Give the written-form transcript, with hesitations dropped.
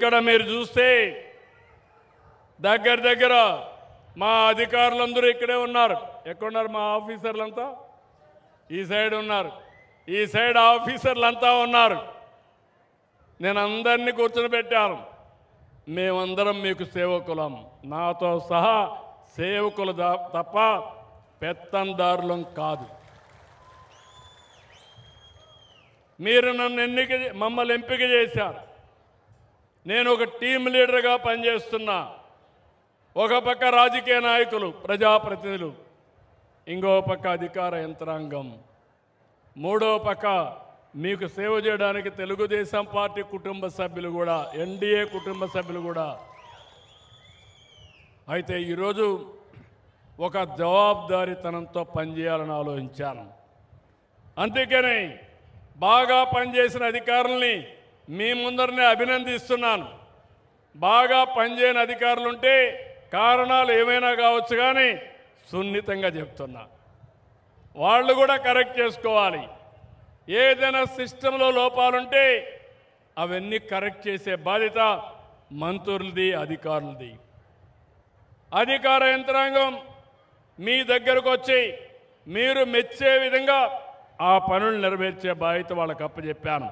ఇక్కడ మీరు చూస్తే దగ్గర మా అధికారులందరూ ఇక్కడే ఉన్నారు. ఎక్కడున్నారు మా ఆఫీసర్లంతా? ఈ సైడ్ ఉన్నారు. ఈ సైడ్ ఆఫీసర్లంతా ఉన్నారు. నేను అందరినీ కూర్చొని పెట్టాను. మేమందరం మీకు సేవకులం, నాతో సహా సేవకులు తప్ప పెత్తందారులం కాదు. మీరు మమ్మల్ని ఎంపిక చేశారు. నేను ఒక టీం లీడర్గా పనిచేస్తున్నా. ఒక పక్క రాజకీయ నాయకులు, ప్రజాప్రతినిధులు, ఇంకో పక్క అధికార యంత్రాంగం, మూడో పక్క మీకు సేవ చేయడానికి తెలుగుదేశం పార్టీ కుటుంబ సభ్యులు కూడా, ఎన్డీఏ కుటుంబ సభ్యులు కూడా. అయితే ఈరోజు ఒక జవాబుదారీతనంతో పనిచేయాలని ఆలోచించాను. అందుకని బాగా పనిచేసిన అధికారుల్ని మీ ముందరనే అభినందిస్తున్నాను. బాగా పనిచేయని అధికారులుంటే కారణాలు ఏమైనా కావచ్చు, కానీ సున్నితంగా చెప్తున్నా, వాళ్ళు కూడా కరెక్ట్ చేసుకోవాలి. ఏదైనా సిస్టంలో లోపాలుంటే అవన్నీ కరెక్ట్ చేసే బాధ్యత మంత్రులది, అధికారులది. అధికార యంత్రాంగం మీ దగ్గరకు వచ్చి మీరు మెచ్చే విధంగా ఆ పనులు నెరవేర్చే బాధ్యత వాళ్ళకి అప్పచెప్పాను.